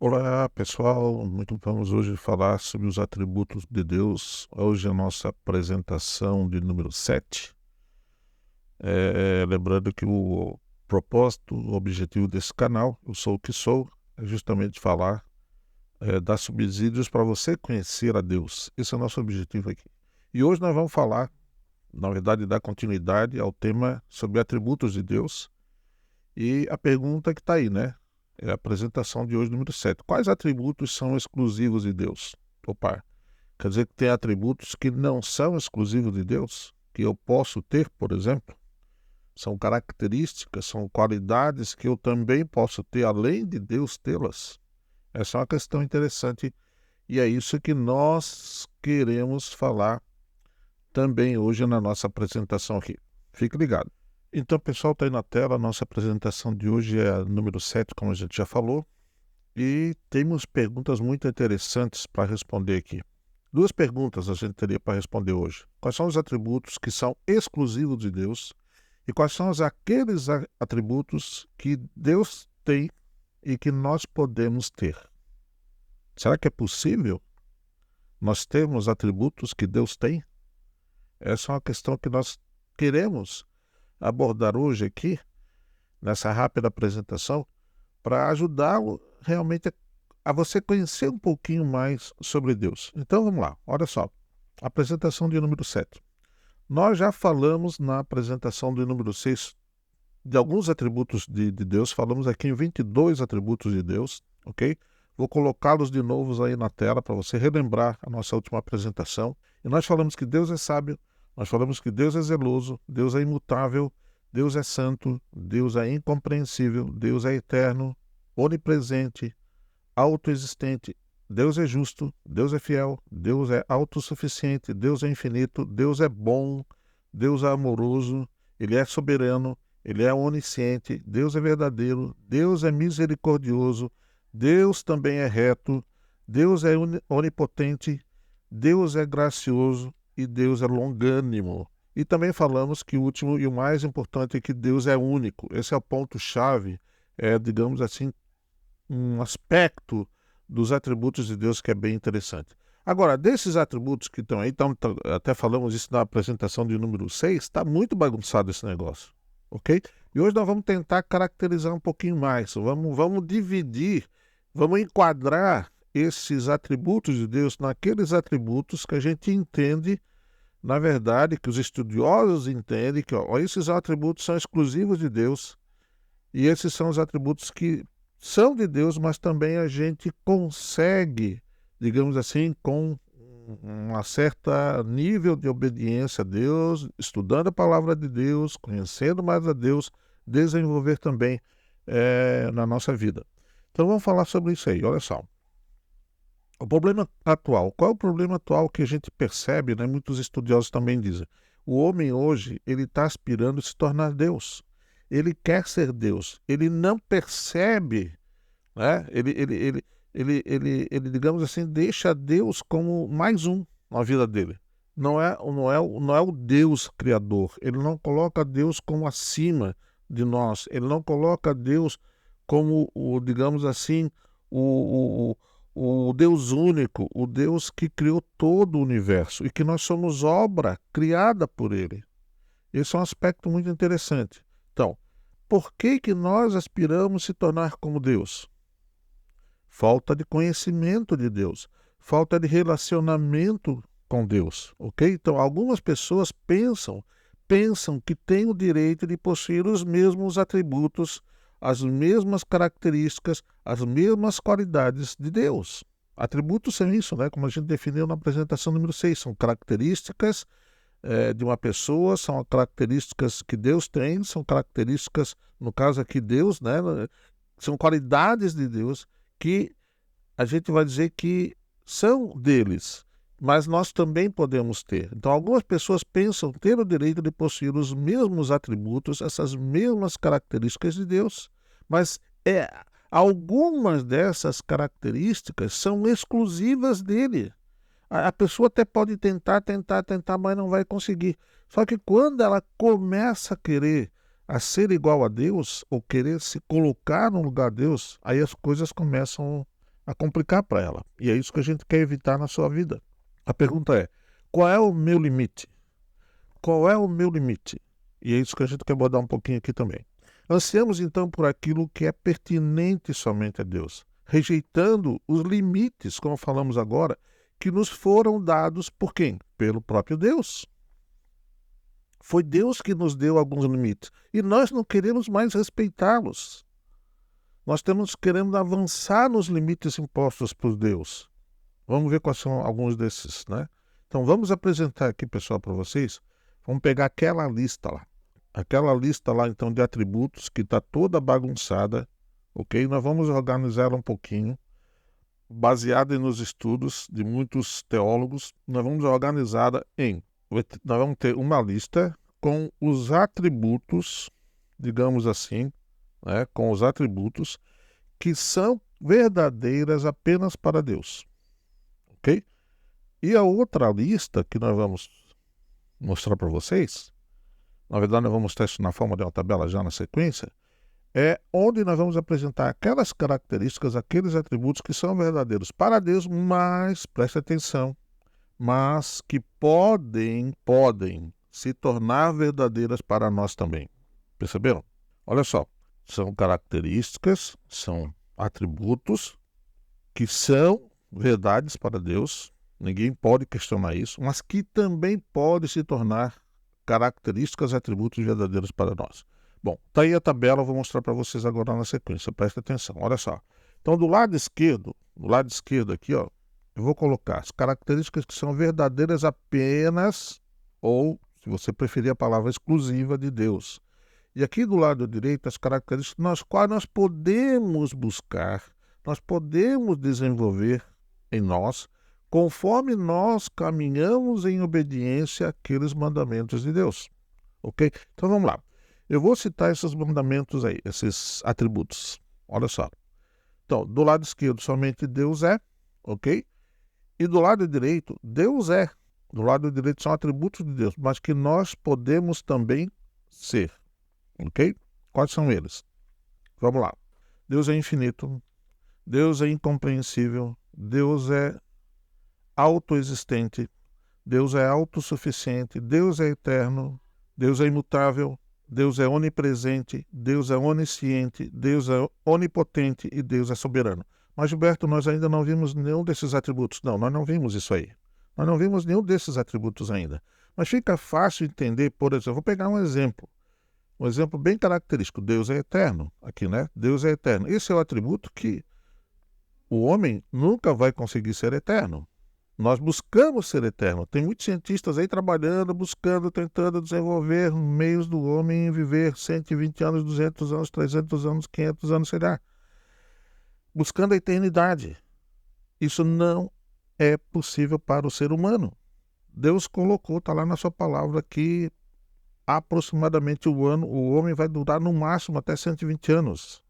Olá, pessoal. Muito vamos hoje falar sobre os atributos de Deus. Hoje a nossa apresentação de número 7. Lembrando que o propósito, o objetivo desse canal, Eu Sou o Que Sou, é justamente falar, dar subsídios para você conhecer a Deus. Esse é o nosso objetivo aqui. E hoje nós vamos falar, na verdade, dar continuidade ao tema sobre atributos de Deus. E a pergunta que está aí, né? É a apresentação de hoje, número 7. Quais atributos são exclusivos de Deus? Opa, quer dizer que tem atributos que não são exclusivos de Deus? Que eu posso ter, por exemplo? São características, são qualidades que eu também posso ter, além de Deus tê-las? Essa é uma questão interessante e é isso que nós queremos falar também hoje na nossa apresentação aqui. Fique ligado. Então, pessoal, está aí na tela, a nossa apresentação de hoje é a número 7, como a gente já falou, e temos perguntas muito interessantes para responder aqui. Duas perguntas a gente teria para responder hoje. Quais são os atributos que são exclusivos de Deus e quais são aqueles atributos que Deus tem e que nós podemos ter? Será que é possível nós termos atributos que Deus tem? Essa é uma questão que nós queremos abordar hoje aqui, nessa rápida apresentação, para ajudá-lo realmente a você conhecer um pouquinho mais sobre Deus. Então vamos lá, olha só, apresentação de número 7. Nós já falamos na apresentação de número 6 de alguns atributos de Deus, falamos aqui em 22 atributos de Deus, ok? Vou colocá-los de novo aí na tela para você relembrar a nossa última apresentação. E nós falamos que Deus é sábio, nós falamos que Deus é zeloso, Deus é imutável, Deus é santo, Deus é incompreensível, Deus é eterno, onipresente, autoexistente, Deus é justo, Deus é fiel, Deus é autossuficiente, Deus é infinito, Deus é bom, Deus é amoroso, Ele é soberano, Ele é onisciente, Deus é verdadeiro, Deus é misericordioso, Deus também é reto, Deus é onipotente, Deus é gracioso e Deus é longânimo. E também falamos que o último e o mais importante é que Deus é único. Esse é o ponto-chave, digamos assim, um aspecto dos atributos de Deus que é bem interessante. Agora, desses atributos que estão aí, então, até falamos isso na apresentação de número 6, está muito bagunçado esse negócio, ok? E hoje nós vamos tentar caracterizar um pouquinho mais, vamos dividir, vamos enquadrar esses atributos de Deus naqueles atributos que a gente entende, na verdade, que os estudiosos entendem que esses atributos são exclusivos de Deus e esses são os atributos que são de Deus, mas também a gente consegue, digamos assim, com um certo nível de obediência a Deus, estudando a palavra de Deus, conhecendo mais a Deus, desenvolver também na nossa vida. Então vamos falar sobre isso aí, olha só. O problema atual, qual é o problema atual que a gente percebe, né? Muitos estudiosos também dizem, o homem hoje, ele está aspirando a se tornar Deus. Ele quer ser Deus, ele não percebe, né? Ele, digamos assim, deixa Deus como mais um na vida dele. Não é o Deus criador, ele não coloca Deus como acima de nós, ele não coloca Deus como, digamos assim, o, o Deus único, o Deus que criou todo o universo e que nós somos obra criada por ele. Esse é um aspecto muito interessante. Então, por que nós aspiramos se tornar como Deus? Falta de conhecimento de Deus, falta de relacionamento com Deus, ok? Então, algumas pessoas pensam que têm o direito de possuir os mesmos atributos, as mesmas características, as mesmas qualidades de Deus. Atributos são isso, né? Como a gente definiu na apresentação número 6, são características de uma pessoa, são características que Deus tem, são características, no caso aqui Deus, né? São qualidades de Deus que a gente vai dizer que são deles, mas nós também podemos ter. Então, algumas pessoas pensam ter o direito de possuir os mesmos atributos, essas mesmas características de Deus, mas algumas dessas características são exclusivas dele. A pessoa até pode tentar, mas não vai conseguir. Só que quando ela começa a querer a ser igual a Deus, ou querer se colocar no lugar de Deus, aí as coisas começam a complicar para ela. E é isso que a gente quer evitar na sua vida. A pergunta é: qual é o meu limite? Qual é o meu limite? E é isso que a gente quer abordar um pouquinho aqui também. Ansiamos então por aquilo que é pertinente somente a Deus, rejeitando os limites, como falamos agora, que nos foram dados por quem? Pelo próprio Deus. Foi Deus que nos deu alguns limites e nós não queremos mais respeitá-los. Nós queremos avançar nos limites impostos por Deus. Vamos ver quais são alguns desses, né? Então vamos apresentar aqui, pessoal, para vocês. Vamos pegar aquela lista lá. Aquela lista lá, então, de atributos que está toda bagunçada, ok? Nós vamos organizar ela um pouquinho, baseada nos estudos de muitos teólogos. Nós vamos organizá-la nós vamos ter uma lista com os atributos, digamos assim, né? Com os atributos que são verdadeiras apenas para Deus, ok? E a outra lista que nós vamos mostrar para vocês, na verdade nós vamos mostrar isso na forma de uma tabela já na sequência, é onde nós vamos apresentar aquelas características, aqueles atributos que são verdadeiros para Deus, mas, preste atenção, mas que podem se tornar verdadeiras para nós também. Perceberam? Olha só, são características, são atributos que são verdades para Deus, ninguém pode questionar isso, mas que também podem se tornar características, atributos verdadeiros para nós. Bom, tá aí a tabela, eu vou mostrar para vocês agora na sequência, presta atenção, olha só. Então, do lado esquerdo aqui, ó, eu vou colocar as características que são verdadeiras apenas, ou, se você preferir a palavra exclusiva, de Deus. E aqui do lado direito, as características nas quais nós podemos buscar, nós podemos desenvolver em nós, conforme nós caminhamos em obediência àqueles mandamentos de Deus. Ok? Então vamos lá. Eu vou citar esses mandamentos aí, esses atributos. Olha só. Então, do lado esquerdo, somente Deus é, ok? E do lado direito, Deus é. Do lado direito são atributos de Deus, mas que nós podemos também ser. Ok? Quais são eles? Vamos lá. Deus é infinito, Deus é incompreensível, Deus é autoexistente, Deus é autossuficiente, Deus é eterno, Deus é imutável, Deus é onipresente, Deus é onisciente, Deus é onipotente e Deus é soberano. Mas, Gilberto, nós ainda não vimos nenhum desses atributos. Não, nós não vimos isso aí. Nós não vimos nenhum desses atributos ainda. Mas fica fácil entender, por exemplo, vou pegar um exemplo bem característico. Deus é eterno, aqui, né? Deus é eterno. Esse é o atributo que o homem nunca vai conseguir ser eterno. Nós buscamos ser eterno. Tem muitos cientistas aí trabalhando, buscando, tentando desenvolver meios do homem viver 120 anos, 200 anos, 300 anos, 500 anos, sei lá. Buscando a eternidade. Isso não é possível para o ser humano. Deus colocou, está lá na sua palavra, que aproximadamente o homem vai durar no máximo até 120 anos.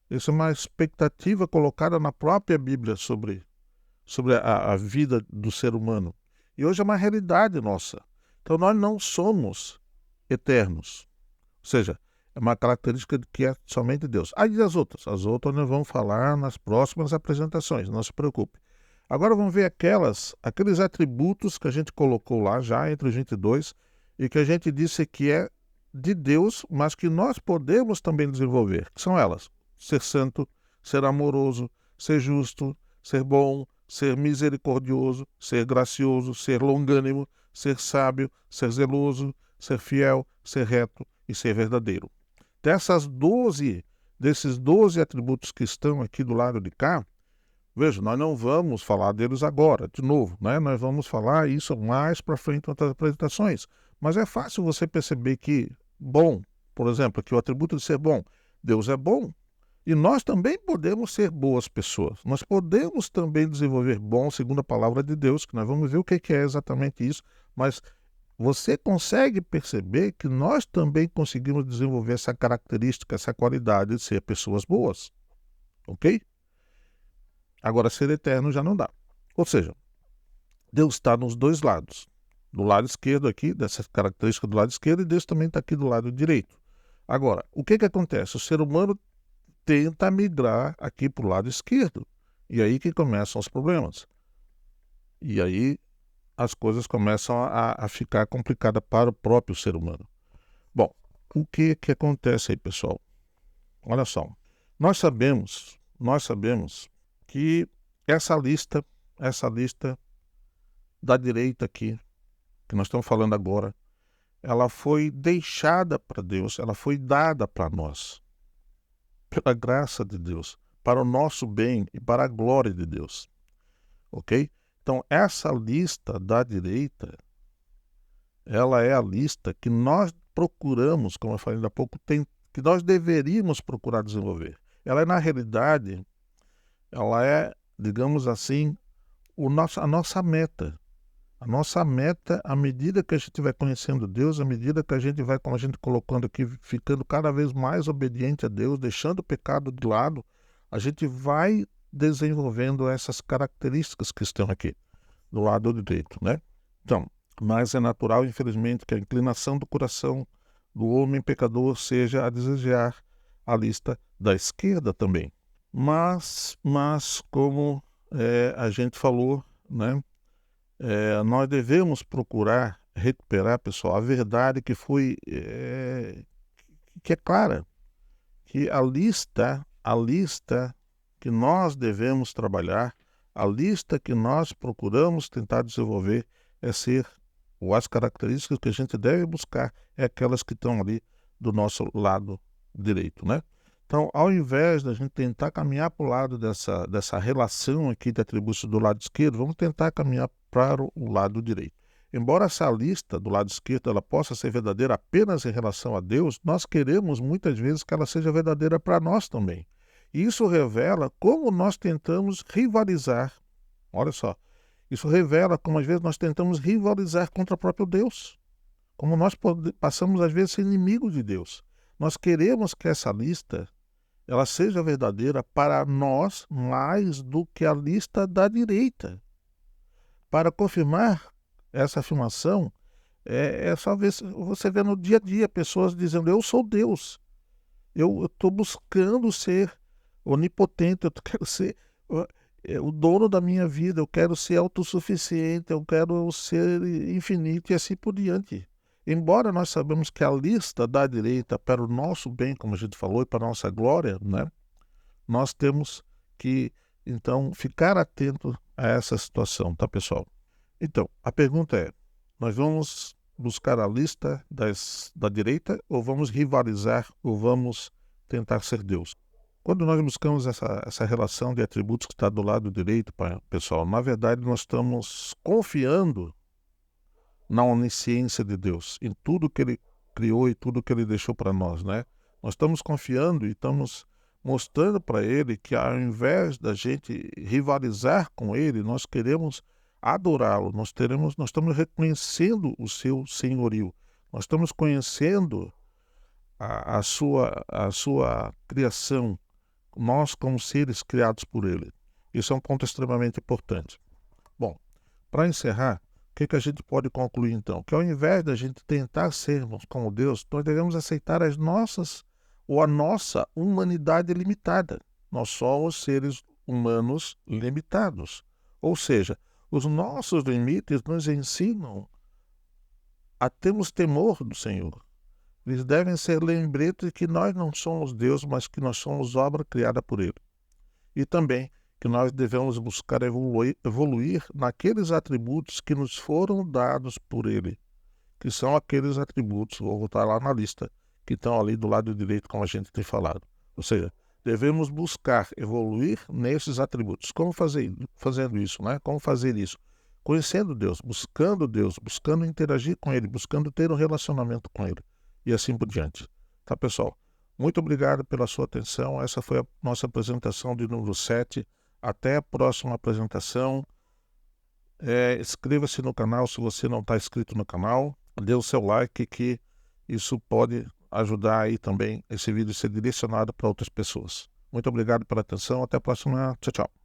Isso é uma expectativa colocada na própria Bíblia sobre a vida do ser humano. E hoje é uma realidade nossa. Então nós não somos eternos. Ou seja, é uma característica que é somente Deus. Aí as outras nós vamos falar nas próximas apresentações, não se preocupe. Agora vamos ver aqueles atributos que a gente colocou lá já entre os 22 e que a gente disse que é de Deus, mas que nós podemos também desenvolver. Que são elas: ser santo, ser amoroso, ser justo, ser bom, ser misericordioso, ser gracioso, ser longânimo, ser sábio, ser zeloso, ser fiel, ser reto e ser verdadeiro. Desses 12 atributos que estão aqui do lado de cá, veja, nós não vamos falar deles agora, de novo, né? Nós vamos falar isso mais para frente em outras apresentações. Mas é fácil você perceber que bom, por exemplo, que o atributo de ser bom, Deus é bom. E nós também podemos ser boas pessoas. Nós podemos também desenvolver bom, segundo a palavra de Deus, que nós vamos ver o que é exatamente isso. Mas você consegue perceber que nós também conseguimos desenvolver essa característica, essa qualidade de ser pessoas boas. Ok? Agora, ser eterno já não dá. Ou seja, Deus está nos dois lados. Do lado esquerdo aqui, dessa característica do lado esquerdo, e Deus também está aqui do lado direito. Agora, o que acontece? O ser humano tenta migrar aqui para o lado esquerdo. E aí que começam os problemas. E aí as coisas começam a ficar complicadas para o próprio ser humano. Bom, o que acontece aí, pessoal? Olha só, nós sabemos que essa lista da direita aqui, que nós estamos falando agora, ela foi deixada para Deus, ela foi dada para nós, pela graça de Deus, para o nosso bem e para a glória de Deus, ok? Então, essa lista da direita, ela é a lista que nós procuramos, como eu falei ainda há pouco, que nós deveríamos procurar desenvolver. Ela é, na realidade, ela é, digamos assim, a nossa meta. A nossa meta, à medida que a gente vai conhecendo Deus, à medida que a gente vai, como a gente colocando aqui, ficando cada vez mais obediente a Deus, deixando o pecado de lado, a gente vai desenvolvendo essas características que estão aqui, do lado direito, né? Então, mas é natural, infelizmente, que a inclinação do coração do homem pecador seja a desejar a lista da esquerda também. Mas como a gente falou, né? Nós devemos procurar recuperar, pessoal, a verdade que foi, que é clara, que a lista que nós devemos trabalhar, a lista que nós procuramos tentar desenvolver é ser, ou as características que a gente deve buscar, é aquelas que estão ali do nosso lado direito, né? Então, ao invés da gente tentar caminhar para o lado dessa relação aqui de atributos do lado esquerdo, vamos tentar caminhar para o lado direito. Embora essa lista do lado esquerdo ela possa ser verdadeira apenas em relação a Deus, nós queremos muitas vezes que ela seja verdadeira para nós também. E isso revela como nós tentamos rivalizar. Olha só, isso revela como às vezes nós tentamos rivalizar contra o próprio Deus. Como nós passamos às vezes a ser inimigos de Deus. Nós queremos que essa lista ela seja verdadeira para nós mais do que a lista da direita. Para confirmar essa afirmação, é só ver, você vê no dia a dia pessoas dizendo, eu sou Deus, eu estou buscando ser onipotente, eu quero ser o dono da minha vida, eu quero ser autossuficiente, eu quero ser infinito e assim por diante. Embora nós sabemos que a lista da direita para o nosso bem, como a gente falou, e para a nossa glória, né? Nós temos que, então, ficar atento a essa situação, tá, pessoal? Então, a pergunta é, nós vamos buscar a lista da direita ou vamos rivalizar ou vamos tentar ser Deus? Quando nós buscamos essa relação de atributos que está do lado direito, pessoal, na verdade nós estamos confiando na onisciência de Deus, em tudo que Ele criou e tudo que Ele deixou para nós, né? Nós estamos confiando e estamos mostrando para Ele que ao invés da gente rivalizar com Ele, nós queremos adorá-lo, nós estamos reconhecendo o seu senhorio, nós estamos conhecendo a sua criação, nós como seres criados por Ele. Isso é um ponto extremamente importante. Bom, para encerrar, o que a gente pode concluir então? Que ao invés da gente tentar sermos como Deus, nós devemos aceitar a nossa humanidade limitada. Nós somos seres humanos limitados. Ou seja, os nossos limites nos ensinam a termos temor do Senhor. Eles devem ser lembretes de que nós não somos Deus, mas que nós somos obra criada por Ele. E também que nós devemos buscar evoluir naqueles atributos que nos foram dados por Ele, que são aqueles atributos, vou voltar lá na lista, que estão ali do lado direito, como a gente tem falado. Ou seja, devemos buscar evoluir nesses atributos. Como fazendo isso, né? Como fazer isso? Conhecendo Deus, buscando interagir com Ele, buscando ter um relacionamento com Ele, e assim por diante. Tá, pessoal? Muito obrigado pela sua atenção. Essa foi a nossa apresentação de número 7. Até a próxima apresentação. Inscreva-se no canal se você não está inscrito no canal. Dê o seu like que isso pode ajudar aí também esse vídeo a ser direcionado para outras pessoas. Muito obrigado pela atenção. Até a próxima. Tchau, tchau.